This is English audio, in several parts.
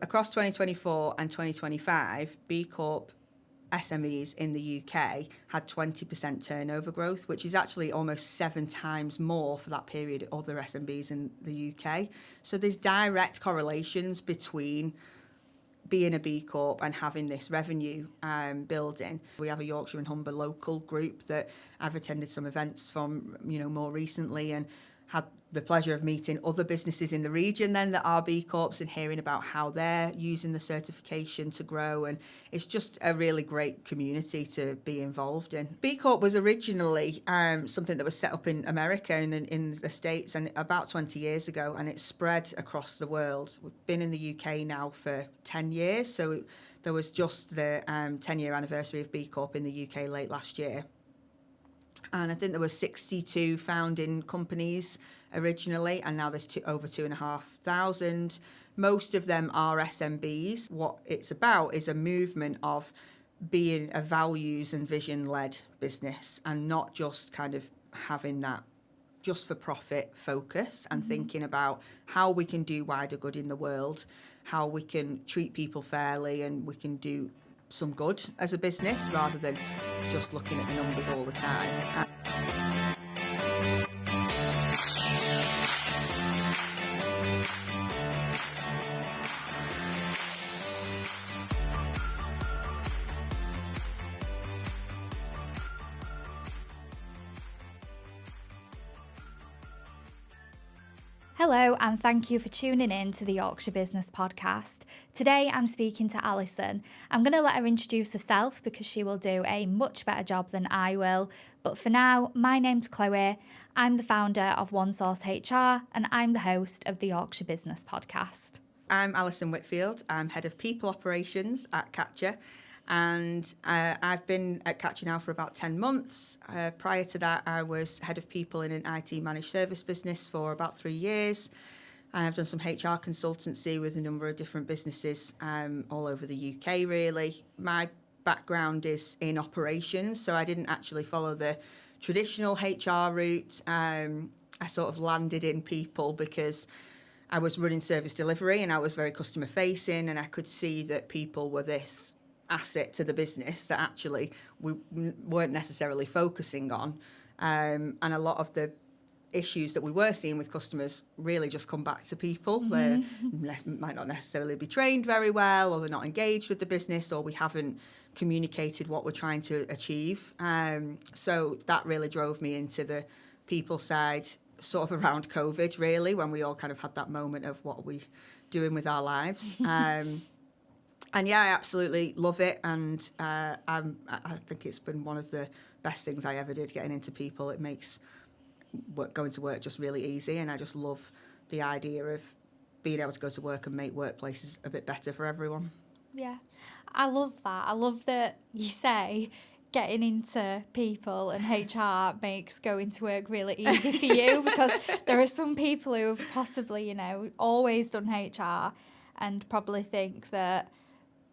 across 2024 and 2025, B Corp SMEs in the UK had 20% turnover growth, which is actually almost 7 times more for that period of other SMBs in the UK. So there's direct correlations between being a B Corp and having this revenue building. We have a Yorkshire and Humber local group that I've attended some events from, more recently, and had the pleasure of meeting other businesses in the region then that are B Corps and hearing about how they're using the certification to grow. And it's just a really great community to be involved in. B Corp was originally something that was set up in America in the States and about 20 years ago, and it spread across the world. We've been in the UK now for 10 years, so there was just the 10-year anniversary of B Corp in the UK late last year. And I think there were 62 founding companies originally, and now there's over 2,500. Most of them are SMBs. What it's about is a movement of being a values and vision-led business and not just kind of having that just for profit focus and thinking about how we can do wider good in the world, how we can treat people fairly, and we can do some good as a business rather than just looking at the numbers all the time. Hello, and thank you for tuning in to the Yorkshire Business Podcast. Today I'm speaking to Alison. I'm going to let her introduce herself because she will do a much better job than I will. But for now, my name's Chloe. I'm the founder of One Source HR, and I'm the host of the Yorkshire Business Podcast. I'm Alison Whitfield. I'm Head of People Operations at Katchr. And I've been at Katchr now for about 10 months. Prior to that, I was head of people in an IT managed service business for about 3 years. I've done some HR consultancy with a number of different businesses all over the UK, really. My background is in operations, so I didn't actually follow the traditional HR route. I sort of landed in people because I was running service delivery and I was very customer facing, and I could see that people were this asset to the business that actually we weren't necessarily focusing on, and a lot of the issues that we were seeing with customers really just come back to people. They might not necessarily be trained very well, or they're not engaged with the business, or we haven't communicated what we're trying to achieve. So that really drove me into the people side sort of around COVID, really, when we all kind of had that moment of what are we doing with our lives. And yeah, I absolutely love it, and I think it's been one of the best things I ever did, getting into people. It makes going to work just really easy, and I just love the idea of being able to go to work and make workplaces a bit better for everyone. Yeah, I love that. I love that you say getting into people and HR makes going to work really easy for you, because there are some people who have possibly, always done HR and probably think that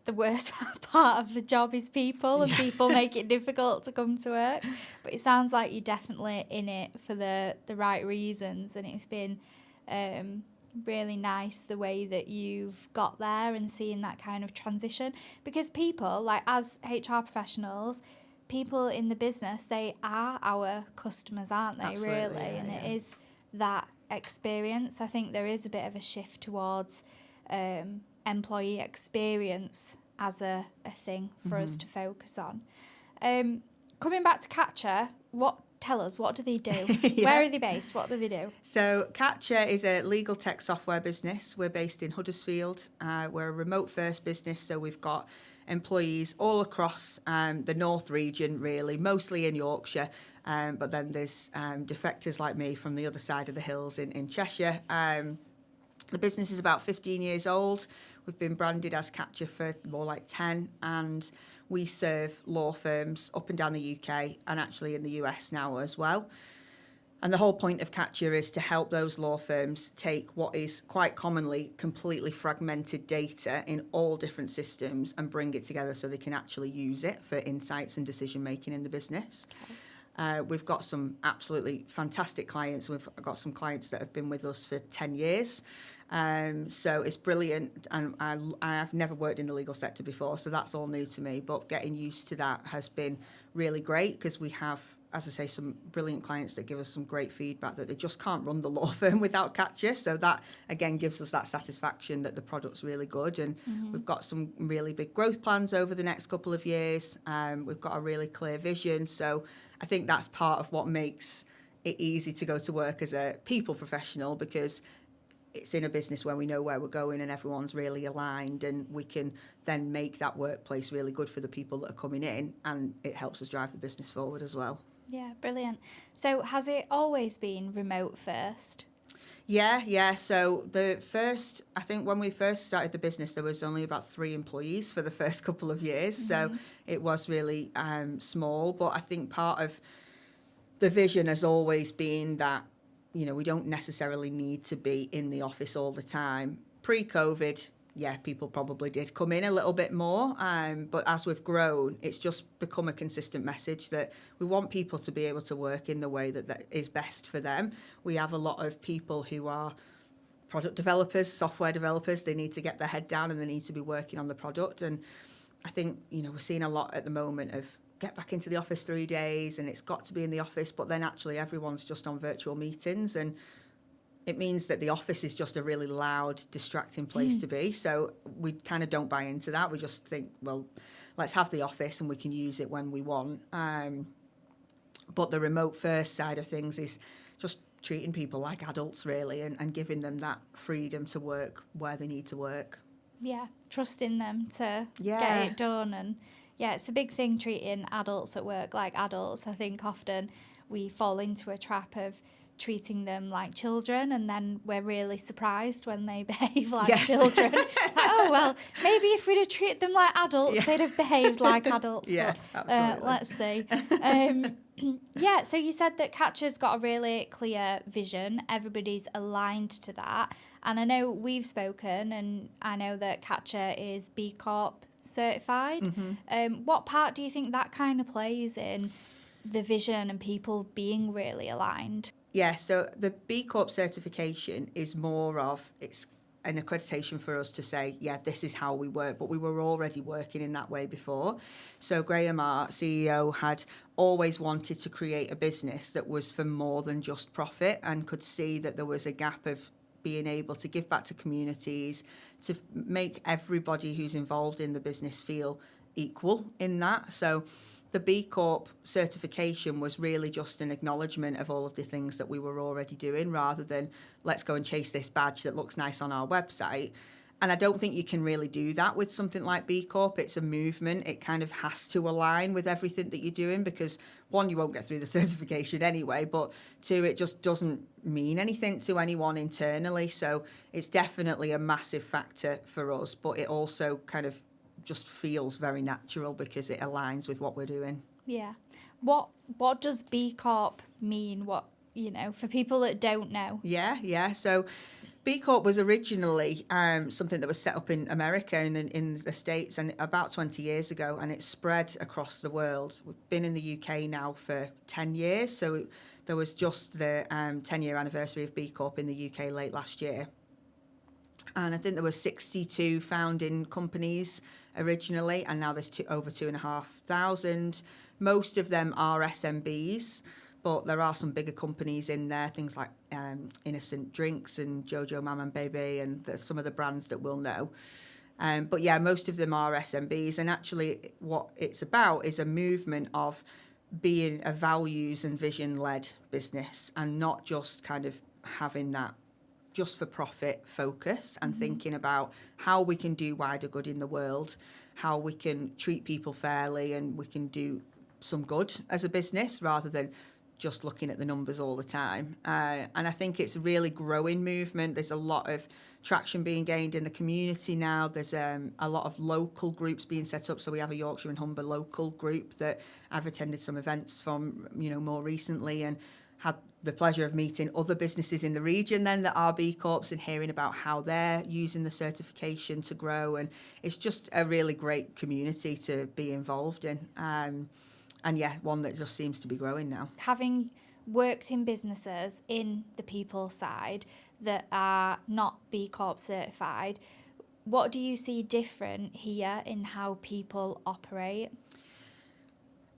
the worst part of the job is people, and people make it difficult to come to work. But it sounds like you're definitely in it for the right reasons, and it's been really nice the way that you've got there and seeing that kind of transition. Because people, like as HR professionals, people in the business, they are our customers, aren't they? Absolutely, really? And it is that experience. I think there is a bit of a shift towards employee experience as a thing for us to focus on. Coming back to Katchr, tell us, what do they do? Where are they based? What do they do? So Katchr is a legal tech software business. We're based in Huddersfield. We're a remote first business, so we've got employees all across the North region, really, mostly in Yorkshire, but then there's defectors like me from the other side of the hills in Cheshire. The business is about 15 years old. We've been branded as Katchr for more like 10, and we serve law firms up and down the UK and actually in the US now as well. And the whole point of Katchr is to help those law firms take what is quite commonly completely fragmented data in all different systems and bring it together so they can actually use it for insights and decision making in the business. We've got some absolutely fantastic clients. We've got some clients that have been with us for 10 years. So it's brilliant. And I've never worked in the legal sector before, so that's all new to me. But getting used to that has been really great because we have, as I say, some brilliant clients that give us some great feedback that they just can't run the law firm without Katchr. So that, again, gives us that satisfaction that the product's really good. And we've got some really big growth plans over the next couple of years. We've got a really clear vision. So I think that's part of what makes it easy to go to work as a people professional, because it's in a business where we know where we're going and everyone's really aligned, and we can then make that workplace really good for the people that are coming in, and it helps us drive the business forward as well. Yeah, brilliant. So has it always been remote first? Yeah. So I think when we first started the business, there was only about 3 employees for the first couple of years. So it was really small. But I think part of the vision has always been that, we don't necessarily need to be in the office all the time. Pre-COVID, yeah, people probably did come in a little bit more. But as we've grown, it's just become a consistent message that we want people to be able to work in the way that is best for them. We have a lot of people who are product developers, software developers. They need to get their head down and they need to be working on the product. And I think, we're seeing a lot at the moment of get back into the office 3 days and it's got to be in the office, but then actually everyone's just on virtual meetings, and it means that the office is just a really loud, distracting place to be. So we kind of don't buy into that. We just think, well, let's have the office and we can use it when we want. But the remote first side of things is just treating people like adults, really, and giving them that freedom to work where they need to work. Yeah, trusting them to get it done. And yeah, it's a big thing treating adults at work like adults. I think often we fall into a trap of treating them like children, and then we're really surprised when they behave like children. Oh, well, maybe if we'd have treated them like adults, they'd have behaved like adults. Yeah, but, absolutely. Let's see. Yeah, so you said that Katchr's got a really clear vision. Everybody's aligned to that. And I know we've spoken, and I know that Katchr is B Corp certified. What part do you think that kind of plays in the vision and people being really aligned? Yeah, so the B Corp certification is more of, it's an accreditation for us to say, yeah, this is how we work, but we were already working in that way before. So Graham, our CEO, had always wanted to create a business that was for more than just profit, and could see that there was a gap of being able to give back to communities, to make everybody who's involved in the business feel equal in that. So the B Corp certification was really just an acknowledgement of all of the things that we were already doing, rather than let's go and chase this badge that looks nice on our website. And I don't think you can really do that with something like B Corp. It's a movement. It kind of has to align with everything that you're doing, because 1, you won't get through the certification anyway, but 2, it just doesn't mean anything to anyone internally. So it's definitely a massive factor for us, but it also kind of just feels very natural because it aligns with what we're doing. Yeah. What does B Corp mean? What, for people that don't know? Yeah. So B Corp was originally something that was set up in America and in the States, and about 20 years ago, and it's spread across the world. We've been in the UK now for 10 years, so there was just the 10-year anniversary of B Corp in the UK late last year. And I think there were 62 founding companies originally, and now there's over 2,500. Most of them are SMBs, but there are some bigger companies in there, things like Innocent Drinks and Jojo Mama and Baby, and some of the brands that we'll know. But yeah, most of them are SMBs, and actually what it's about is a movement of being a values and vision-led business, and not just kind of having that just for profit focus, and thinking about how we can do wider good in the world, how we can treat people fairly, and we can do some good as a business rather than just looking at the numbers all the time. And I think it's a really growing movement. There's a lot of traction being gained in the community now. There's a lot of local groups being set up. So we have a Yorkshire and Humber local group that I've attended some events from, more recently, and had the pleasure of meeting other businesses in the region then that are B Corps, and hearing about how they're using the certification to grow. And it's just a really great community to be involved in. And yeah, one that just seems to be growing now. Having worked in businesses in the people side that are not B Corp certified, what do you see different here in how people operate?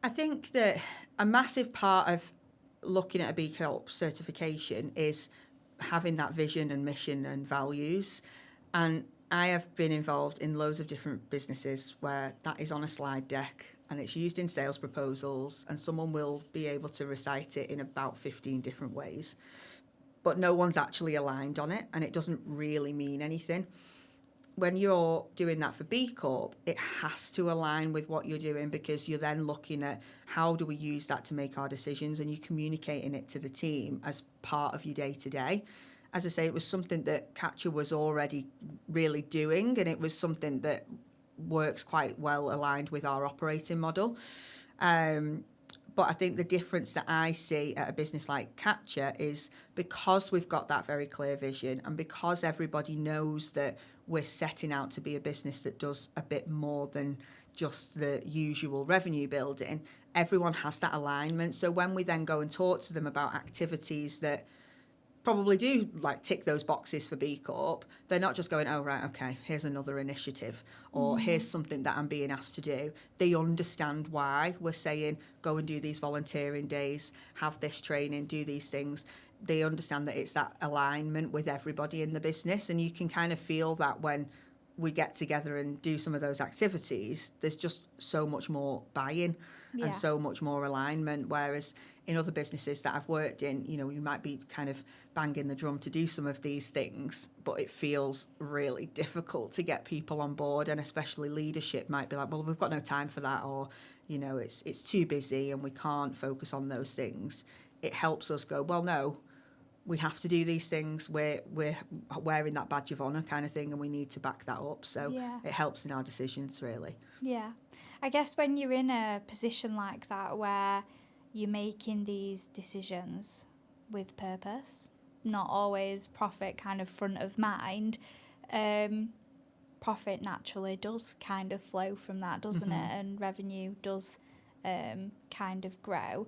I think that a massive part of looking at a B Corp certification is having that vision and mission and values. And I have been involved in loads of different businesses where that is on a slide deck and it's used in sales proposals, and someone will be able to recite it in about 15 different ways. But no one's actually aligned on it, and it doesn't really mean anything. When you're doing that for B Corp, it has to align with what you're doing, because you're then looking at how do we use that to make our decisions, and you're communicating it to the team as part of your day-to-day. As I say, it was something that Katchr was already really doing, and it was something that works quite well aligned with our operating model. But I think the difference that I see at a business like Katchr is because we've got that very clear vision, and because everybody knows that we're setting out to be a business that does a bit more than just the usual revenue building, everyone has that alignment. So when we then go and talk to them about activities that probably do like tick those boxes for B Corp, they're not just going, oh right, okay, here's another initiative, or here's something that I'm being asked to do. They understand why we're saying go and do these volunteering days, have this training, do these things. They understand that it's that alignment with everybody in the business, and you can kind of feel that when we get together and do some of those activities, there's just so much more buy-in and so much more alignment. Whereas in other businesses that I've worked in, you know, you might be kind of banging the drum to do some of these things, but it feels really difficult to get people on board, and especially leadership might be like, well, we've got no time for that, or, you know, it's too busy and we can't focus on those things. It helps us go, well, no, we have to do these things. We're wearing that badge of honour kind of thing, and we need to back that up. So it helps in our decisions, really. Yeah. I guess when you're in a position like that where you're making these decisions with purpose, not always profit kind of front of mind, profit naturally does kind of flow from that, doesn't it? And revenue does kind of grow.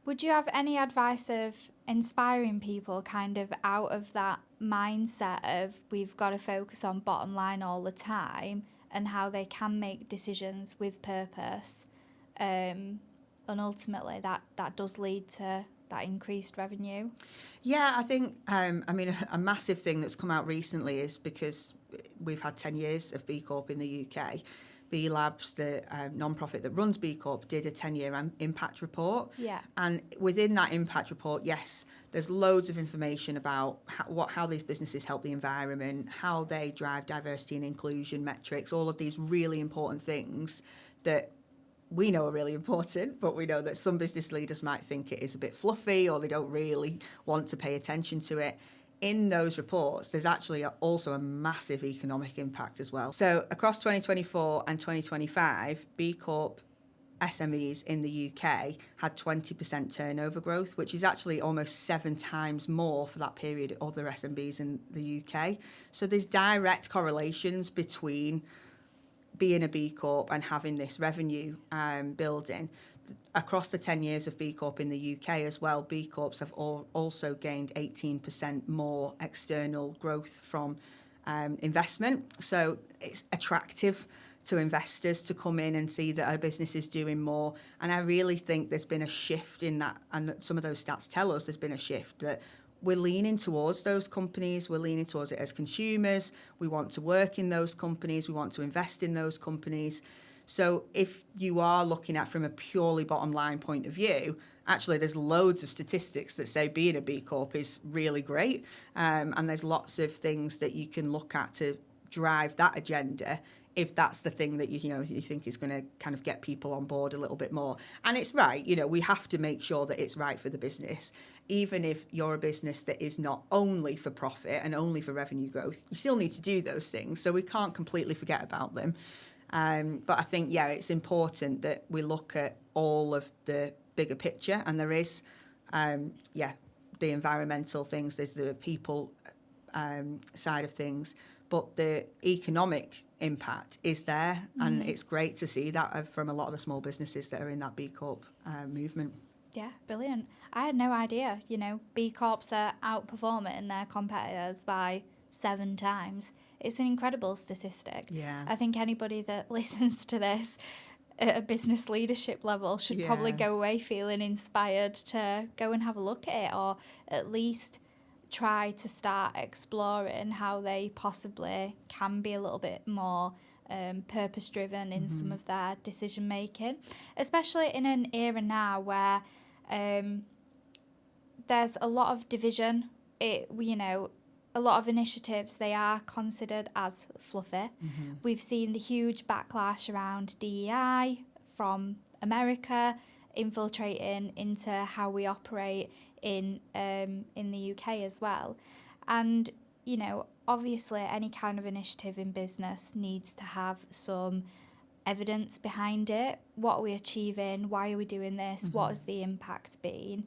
Would you have any advice of inspiring people kind of out of that mindset of we've got to focus on bottom line all the time, and how they can make decisions with purpose, and ultimately that does lead to that increased revenue? Yeah, I think, a massive thing that's come out recently is because we've had 10 years of B Corp in the UK. B Labs, the non-profit that runs B Corp, did a 10-year impact report. Yeah. And within that impact report, yes, there's loads of information about how these businesses help the environment, how they drive diversity and inclusion metrics, all of these really important things that we know are really important, but we know that some business leaders might think it is a bit fluffy, or they don't really want to pay attention to it. In those reports, there's actually also a massive economic impact as well. So across 2024 and 2025, B Corp SMEs in the UK had 20% turnover growth, which is actually almost 7 times more for that period of other SMBs in the UK. So there's direct correlations between being a B Corp and having this revenue building. Across the 10 years of B Corp in the UK as well, B Corps have also gained 18% more external growth from investment. So it's attractive to investors to come in and see that our business is doing more. And I really think there's been a shift in that, and some of those stats tell us there's been a shift, that we're leaning towards those companies, we're leaning towards it as consumers, we want to work in those companies, we want to invest in those companies. So if you are looking at from a purely bottom line point of view, actually there's loads of statistics that say being a B Corp is really great, and there's lots of things that you can look at to drive that agenda if that's the thing that you think is going to kind of get people on board a little bit more. And it's right, we have to make sure that it's right for the business. Even if you're a business that is not only for profit and only for revenue growth, you still need to do those things. So we can't completely forget about them. But I think, it's important that we look at all of the bigger picture, and there is, the environmental things, there's the people side of things, but the economic impact is there, and it's great to see that from a lot of the small businesses that are in that B Corp movement. Yeah, brilliant. I had no idea, B Corps are outperforming their competitors by 7 times. It's an incredible statistic. Yeah. I think anybody that listens to this at a business leadership level should probably go away feeling inspired to go and have a look at it, or at least try to start exploring how they possibly can be a little bit more purpose-driven in some of their decision-making, especially in an era now where there's a lot of division. A lot of initiatives, they are considered as fluffy. We've seen the huge backlash around DEI from America infiltrating into how we operate in the UK as well. And, obviously any kind of initiative in business needs to have some evidence behind it. What are we achieving? Why are we doing this? What has the impact been?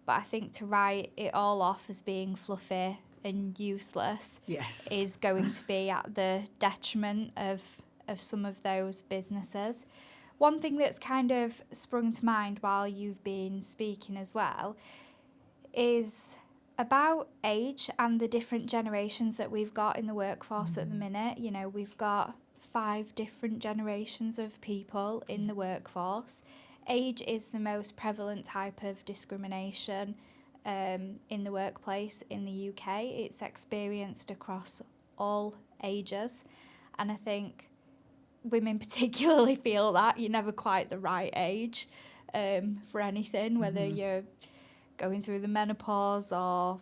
But I think to write it all off as being fluffy and useless is going to be at the detriment of some of those businesses. One thing that's kind of sprung to mind while you've been speaking as well is about age and the different generations that we've got in the workforce at the minute. We've got 5 different generations of people in the workforce. Age is the most prevalent type of discrimination in the workplace in the UK. It's experienced across all ages, and I think women particularly feel that you're never quite the right age for anything, whether you're going through the menopause or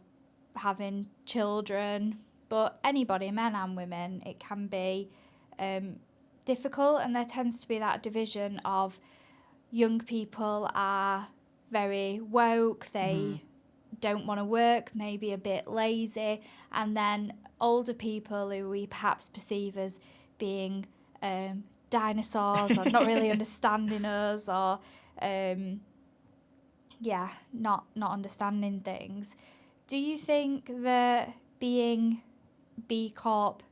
having children. But anybody, men and women, it can be difficult, and there tends to be that division of young people are very woke, they don't want to work, maybe a bit lazy, and then older people who we perhaps perceive as being dinosaurs or not really understanding us, or not understanding things. Do you think that being B Corp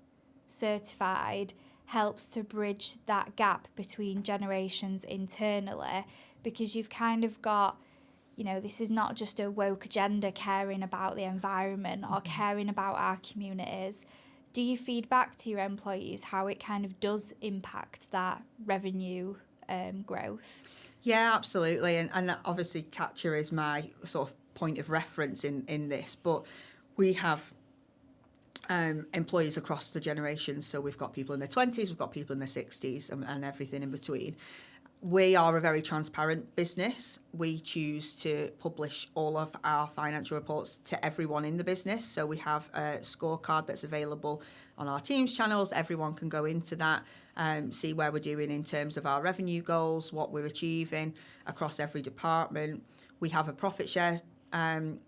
certified helps to bridge that gap between generations internally? Because you've kind of got, this is not just a woke agenda caring about the environment or caring about our communities. Do you feed back to your employees how it kind of does impact that revenue growth? Yeah, absolutely. And obviously Katchr is my sort of point of reference in this, but we have employees across the generations. So we've got people in their 20s, we've got people in their 60s, and everything in between. We are a very transparent business. We choose to publish all of our financial reports to everyone in the business. So we have a scorecard that's available on our Teams channels. Everyone can go into that, see where we're doing in terms of our revenue goals, what we're achieving across every department. We have a profit share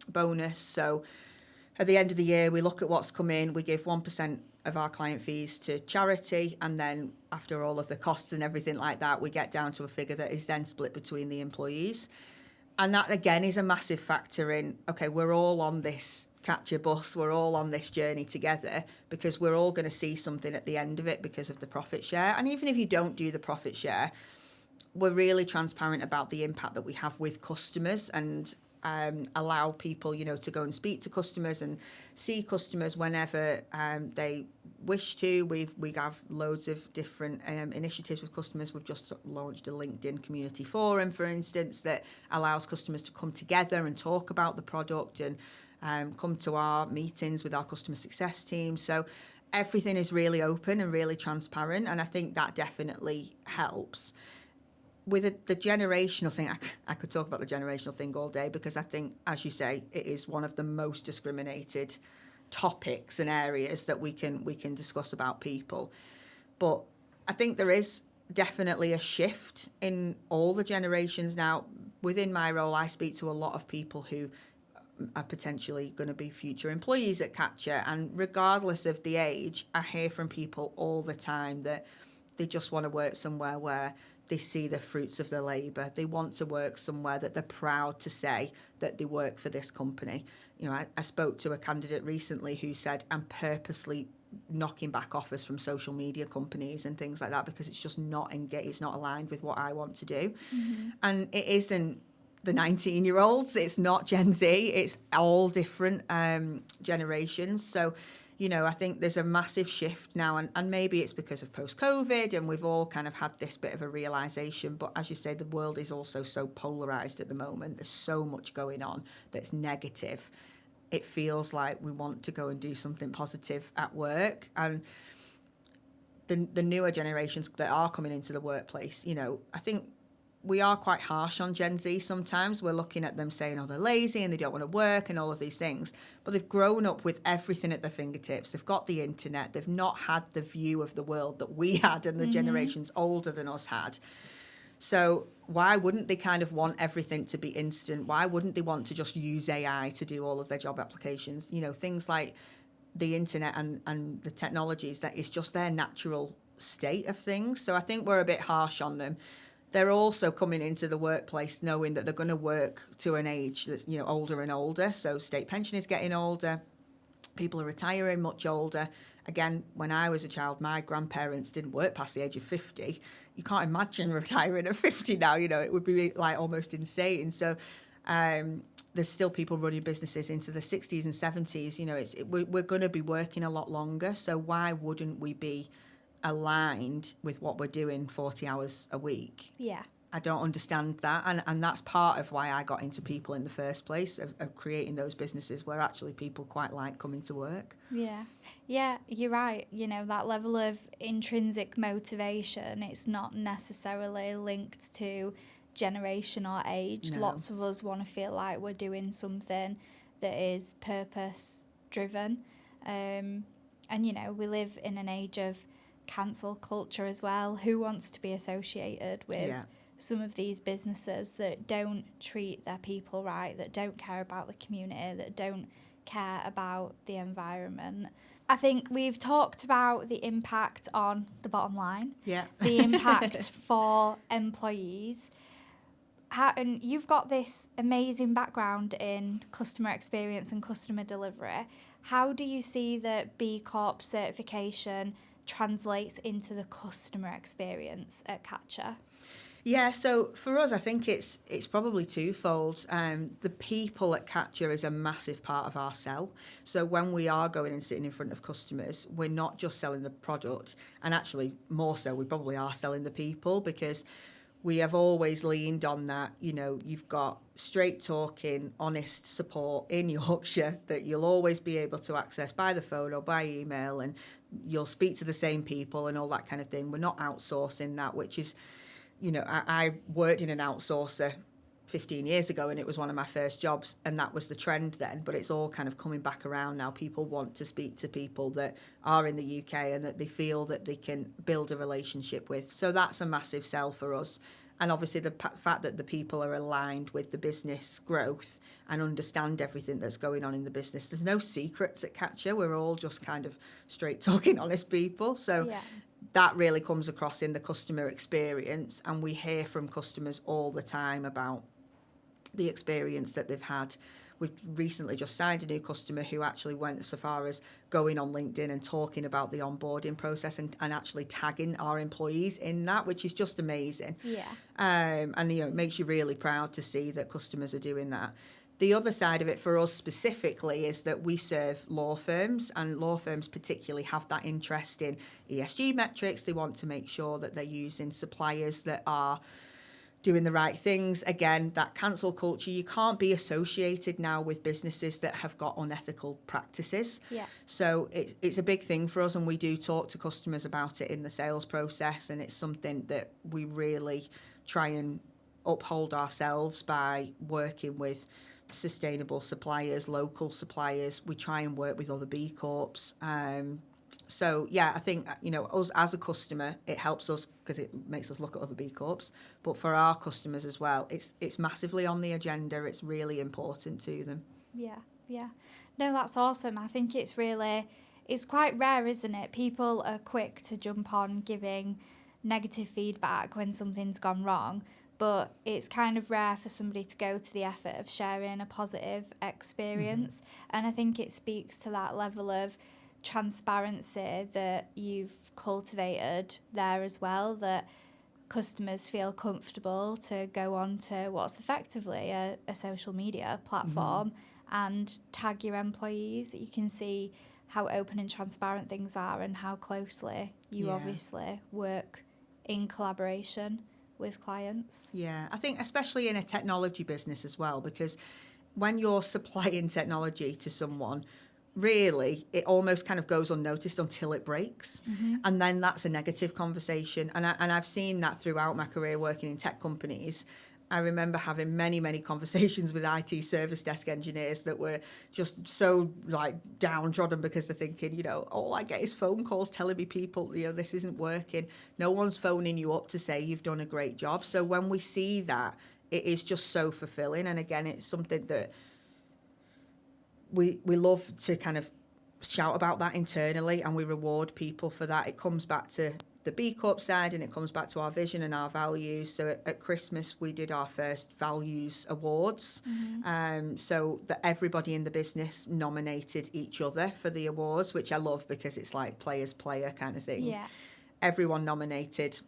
bonus. So at the end of the year, we look at what's come in. We give 1% of our client fees to charity, and then after all of the costs and everything like that, we get down to a figure that is then split between the employees. And that again is a massive factor in, okay, we're all on this Katchr bus, we're all on this journey together, because we're all going to see something at the end of it because of the profit share. And even if you don't do the profit share, we're really transparent about the impact that we have with customers, and allow people, to go and speak to customers and see customers whenever they wish to. We have loads of different initiatives with customers. We've just launched a LinkedIn community forum, for instance, that allows customers to come together and talk about the product and come to our meetings with our customer success team. So everything is really open and really transparent, and I think that definitely helps. With the generational thing, I could talk about the generational thing all day, because I think, as you say, it is one of the most discriminated topics and areas that we can discuss about people. But I think there is definitely a shift in all the generations now. Within my role, I speak to a lot of people who are potentially going to be future employees at Katchr, and regardless of the age, I hear from people all the time that they just want to work somewhere where they see the fruits of their labour. They want to work somewhere that they're proud to say that they work for this company. You know, I spoke to a candidate recently who said, I'm purposely knocking back offers from social media companies and things like that because it's just not engaged, it's not aligned with what I want to do. And it isn't the 19-year-olds, it's not Gen Z, it's all different generations. So, you know, I think there's a massive shift now, and maybe it's because of post-COVID and we've all kind of had this bit of a realisation. But as you say, the world is also so polarised at the moment. There's so much going on that's negative. It feels like we want to go and do something positive at work. And the newer generations that are coming into the workplace, you know, I think we are quite harsh on Gen Z sometimes. We're looking at them saying, oh, they're lazy and they don't want to work and all of these things. But they've grown up with everything at their fingertips. They've got the internet. They've not had the view of the world that we had and the generations older than us had. So why wouldn't they kind of want everything to be instant? Why wouldn't they want to just use AI to do all of their job applications? You know, things like the internet and the technologies, that is just their natural state of things. So I think we're a bit harsh on them. They're also coming into the workplace knowing that they're going to work to an age that's, you know, older and older. So state pension is getting older. People are retiring much older. Again, when I was a child, my grandparents didn't work past the age of 50. You can't imagine retiring at 50 now, you know, it would be like almost insane. So there's still people running businesses into the 60s and 70s. You know, we're going to be working a lot longer. So why wouldn't we be aligned with what we're doing 40 hours a week? Yeah. I don't understand that. And that's part of why I got into people in the first place, of creating those businesses where actually people quite like coming to work. Yeah. Yeah, you're right. You know, that level of intrinsic motivation, it's not necessarily linked to generation or age. No. Lots of us want to feel like we're doing something that is purpose driven. And, you know, we live in an age of cancel culture as well. Who wants to be associated with some of these businesses that don't treat their people right, that don't care about the community, that don't care about the environment? I think we've talked about the impact on the bottom line, the impact for employees. And you've got this amazing background in customer experience and customer delivery. How do you see that B Corp certification translates into the customer experience at Katchr? Yeah, so for us, I think it's probably twofold. The people at Katchr is a massive part of our sell. So when we are going and sitting in front of customers, we're not just selling the product, and actually more so, we probably are selling the people, because we have always leaned on that. You know, you've got straight talking, honest support in Yorkshire that you'll always be able to access by the phone or by email, and you'll speak to the same people and all that kind of thing. We're not outsourcing that, which is, you know, I worked in an outsourcer 15 years ago and it was one of my first jobs, and that was the trend then, but it's all kind of coming back around now. People want to speak to people that are in the UK and that they feel that they can build a relationship with. So that's a massive sell for us. And obviously the fact that the people are aligned with the business growth and understand everything that's going on in the business. There's no secrets at Katchr. We're all just kind of straight talking, honest people. So that really comes across in the customer experience, and we hear from customers all the time about the experience that they've had. We've recently just signed a new customer who actually went so far as going on LinkedIn and talking about the onboarding process and actually tagging our employees in that, which is just amazing. Yeah. And, you know, it makes you really proud to see that customers are doing that. The other side of it for us specifically is that we serve law firms, and law firms particularly have that interest in ESG metrics. They want to make sure that they're using suppliers that are doing the right things. Again, that cancel culture, you can't be associated now with businesses that have got unethical practices. Yeah. So it's a big thing for us, and we do talk to customers about it in the sales process, and it's something that we really try and uphold ourselves by working with sustainable suppliers, local suppliers. We try and work with other B Corps. So, yeah, I think, you know, us as a customer, it helps us because it makes us look at other B Corps. But for our customers as well, it's massively on the agenda. It's really important to them. Yeah, yeah. No, that's awesome. I think it's quite rare, isn't it? People are quick to jump on giving negative feedback when something's gone wrong, but it's kind of rare for somebody to go to the effort of sharing a positive experience. And I think it speaks to that level of transparency that you've cultivated there as well, that customers feel comfortable to go on to what's effectively a social media platform and tag your employees. You can see how open and transparent things are and how closely you obviously work in collaboration with clients. Yeah, I think especially in a technology business as well, because when you're supplying technology to someone, really it almost kind of goes unnoticed until it breaks, and then that's a negative conversation. And I've seen that throughout my career working in tech companies. I remember having many conversations with IT service desk engineers that were just so like downtrodden because they're thinking, you know, all I get is phone calls telling me people, you know, this isn't working. No one's phoning you up to say you've done a great job. So when we see that, it is just so fulfilling. And again, it's something that we love to kind of shout about that internally, and we reward people for that. It comes back to the B Corp side, and it comes back to our vision and our values. So at Christmas, we did our first values awards. So that everybody in the business nominated each other for the awards, which I love because it's like players player kind of thing. Yeah. Everyone nominated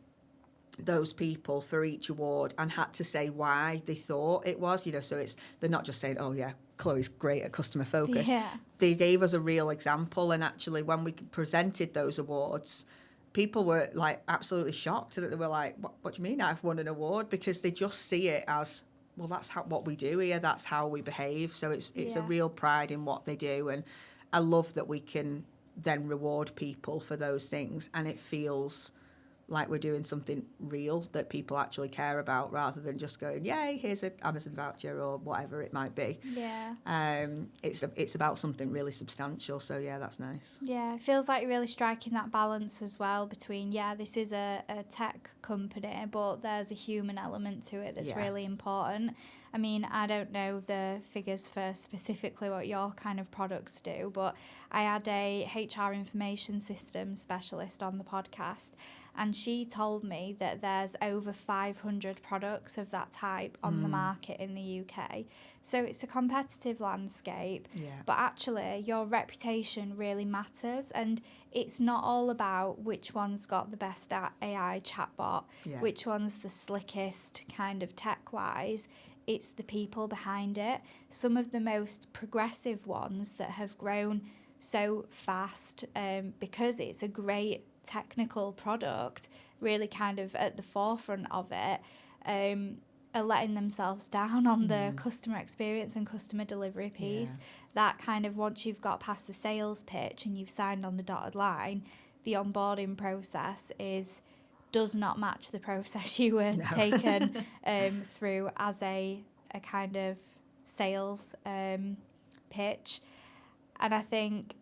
those people for each award and had to say why they thought it was, you know, so they're not just saying, oh yeah, Chloe's great at customer focus. Yeah. They gave us a real example, and actually when we presented those awards, people were like absolutely shocked that they were like, what do you mean I've won an award? Because they just see it as, well, that's what we do here, that's how we behave. So it's a real pride in what they do, and I love that we can then reward people for those things, and it feels like we're doing something real that people actually care about, rather than just going, yay, here's an Amazon voucher or whatever it might be. Yeah. It's about something really substantial. So yeah, that's nice. Yeah, it feels like you're really striking that balance as well between, this is a tech company, but there's a human element to it that's really important. I mean, I don't know the figures for specifically what your kind of products do, but I had a HR information system specialist on the podcast, and she told me that there's over 500 products of that type on the market in the UK. So it's a competitive landscape, but actually your reputation really matters, and it's not all about which one's got the best AI chatbot, which one's the slickest kind of tech-wise. It's the people behind it. Some of the most progressive ones that have grown so fast because it's a great technical product, really kind of at the forefront of it, are letting themselves down on the customer experience and customer delivery piece. That kind of, once you've got past the sales pitch and you've signed on the dotted line, the onboarding process does not match the process you were taken through as a kind of sales pitch. And I think,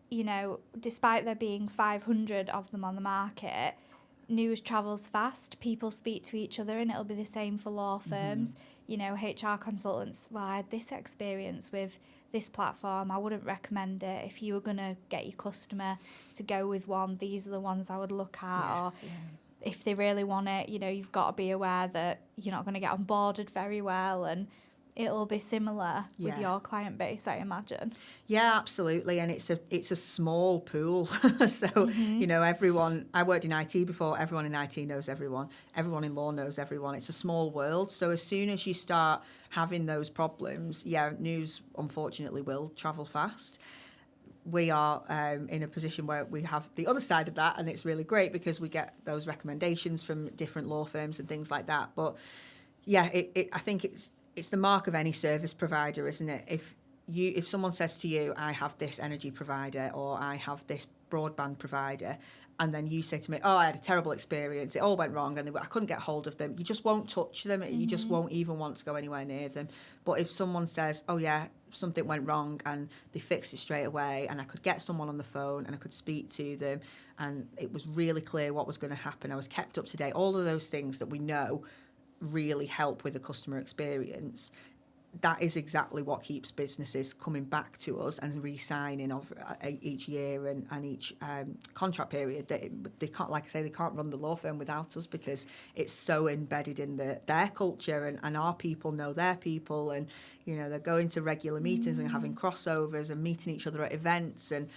you know, despite there being 500 of them on the market, news travels fast. People speak to each other, and it'll be the same for law firms. You know, HR consultants, well, I had this experience with this platform. I wouldn't recommend it. If you were going to get your customer to go with one, these are the ones I would look at. Or if they really want it, you know, you've got to be aware that you're not going to get onboarded very well, and it'll be similar with your client base, I imagine. Yeah, absolutely. And it's a small pool. So, you know, everyone, I worked in IT before, everyone in IT knows everyone. Everyone in law knows everyone. It's a small world. So as soon as you start having those problems, news unfortunately will travel fast. We are in a position where we have the other side of that, and it's really great because we get those recommendations from different law firms and things like that. But I think it's the mark of any service provider, isn't it? If someone says to you, I have this energy provider or I have this broadband provider, and then you say to me, oh, I had a terrible experience, it all went wrong and I couldn't get hold of them, you just won't touch them. You just won't even want to go anywhere near them. But if someone says, oh yeah, something went wrong and they fixed it straight away, and I could get someone on the phone and I could speak to them, and it was really clear what was going to happen, I was kept up to date, all of those things that we know really help with the customer experience, that is exactly what keeps businesses coming back to us and re-signing of each year and each contract period. They can't, like I say, they can't run the law firm without us, because it's so embedded in their culture, and our people know their people, and they're going to regular meetings and having crossovers and meeting each other at events. And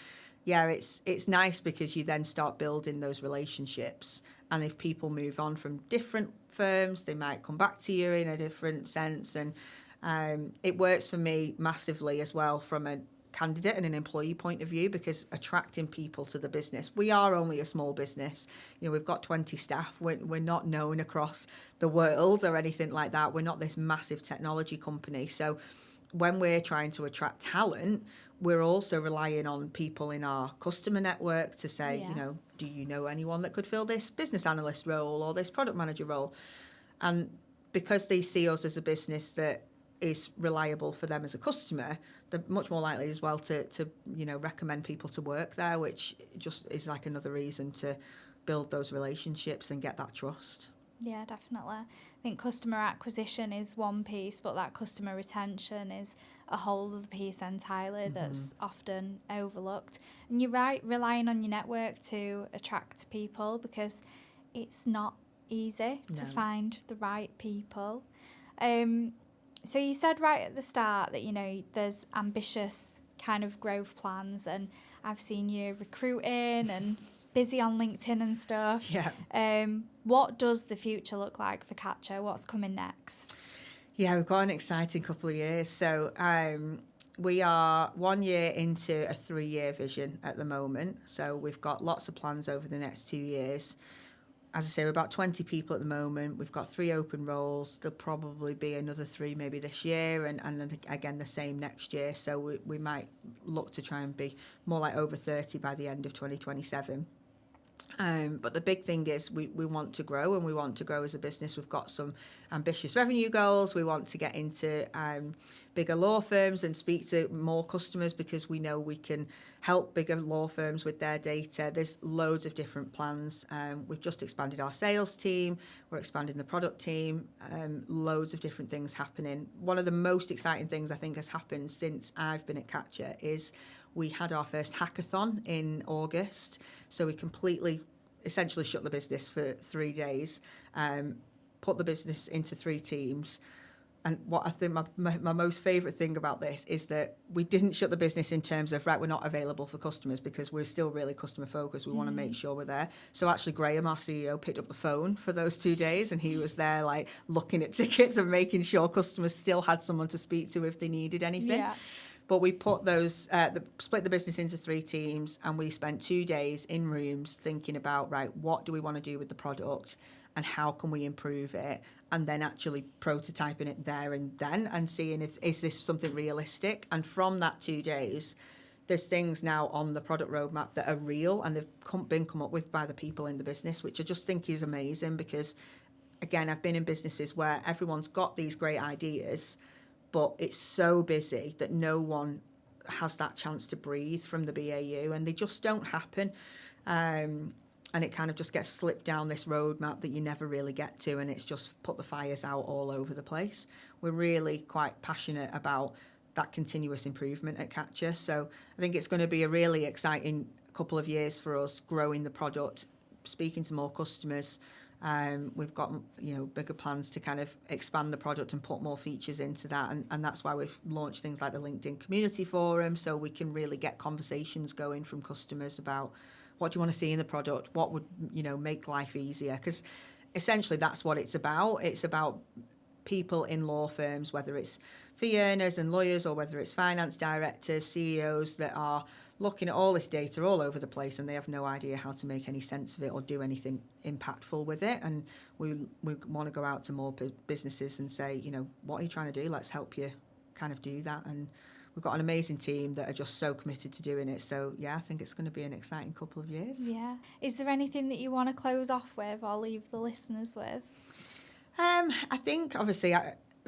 yeah, it's nice, because you then start building those relationships, and if people move on from different firms, they might come back to you in a different sense. And it works for me massively as well from a candidate and an employee point of view, because attracting people to the business. We are only a small business. We've got 20 staff. We're not known across the world or anything like that. We're not this massive technology company. So when we're trying to attract talent, we're also relying on people in our customer network to say, do you know anyone that could fill this business analyst role or this product manager role? And because they see us as a business that is reliable for them as a customer, they're much more likely as well to recommend people to work there, which just is like another reason to build those relationships and get that trust. Yeah, definitely. I think customer acquisition is one piece, but that customer retention is a whole other piece entirely that's often overlooked. And you're right, relying on your network to attract people, because it's not easy to find the right people. So you said right at the start that, there's ambitious kind of growth plans, and I've seen you recruiting and busy on LinkedIn and stuff. Yeah. What does the future look like for Katchr? What's coming next? Yeah, we've got an exciting couple of years. So we are 1 year into a 3-year vision at the moment. So we've got lots of plans over the next 2 years. As I say, we're about 20 people at the moment. We've got 3 open roles. There'll probably be another 3 maybe this year, and again the same next year. So we might look to try and be more like over 30 by the end of 2027. But the big thing is we want to grow, and we want to grow as a business. We've got some ambitious revenue goals. We want to get into bigger law firms and speak to more customers, because we know we can help bigger law firms with their data. There's loads of different plans. We've just expanded our sales team. We're expanding the product team. Loads of different things happening. One of the most exciting things I think has happened since I've been at Katchr is we had our first hackathon in August. So we essentially shut the business for 3 days, put the business into 3 teams. And what I think my most favourite thing about this is that we didn't shut the business in terms of, right, we're not available for customers, because we're still really customer focused. We want to make sure we're there. So actually Graham, our CEO, picked up the phone for those 2 days, and he was there like looking at tickets and making sure customers still had someone to speak to if they needed anything. Yeah. But we put split the business into 3 teams, and we spent 2 days in rooms thinking about, right, what do we want to do with the product and how can we improve it? And then actually prototyping it there and then and seeing is this something realistic? And from that 2 days, there's things now on the product roadmap that are real, and they've been come up with by the people in the business, which I just think is amazing, because, again, I've been in businesses where everyone's got these great ideas, but it's so busy that no one has that chance to breathe from the BAU, and they just don't happen. And it kind of just gets slipped down this roadmap that you never really get to, and it's just put the fires out all over the place. We're really quite passionate about that continuous improvement at Katchr. So I think it's going to be a really exciting couple of years for us, growing the product, speaking to more customers. We've got bigger plans to kind of expand the product and put more features into that, and that's why we've launched things like the LinkedIn community forum, so we can really get conversations going from customers about what do you want to see in the product, what would make life easier, because essentially that's what it's about. It's about people in law firms, whether it's fee earners and lawyers, or whether it's finance directors, CEOs that are looking at all this data all over the place, and they have no idea how to make any sense of it or do anything impactful with it. And we want to go out to more businesses and say, what are you trying to do? Let's help you kind of do that. And we've got an amazing team that are just so committed to doing it. So, yeah, I think it's going to be an exciting couple of years. Yeah. Is there anything that you want to close off with or leave the listeners with? I think, obviously,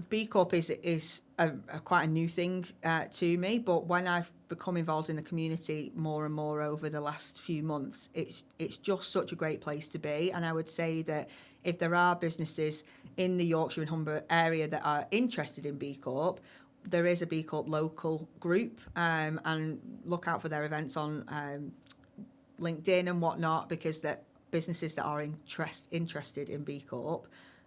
B Corp is quite a new thing to me, but when I've become involved in the community more and more over the last few months, it's just such a great place to be. And I would say that if there are businesses in the Yorkshire and Humber area that are interested in B Corp, there is a B Corp local group, and look out for their events on LinkedIn and whatnot, because that businesses that are interested in B Corp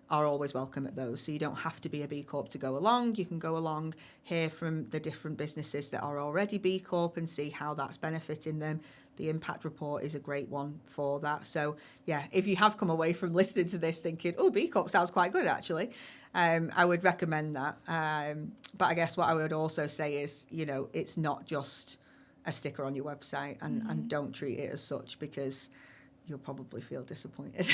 are always welcome at those. So you don't have to be a B Corp to go along. You can go along, hear from the different businesses that are already B Corp and see how that's benefiting them. The impact report is a great one for that. So yeah, if you have come away from listening to this thinking, oh, B Corp sounds quite good actually, I would recommend that. But I guess what I would also say is, you know, it's not just a sticker on your website, and don't treat it as such, because you'll probably feel disappointed.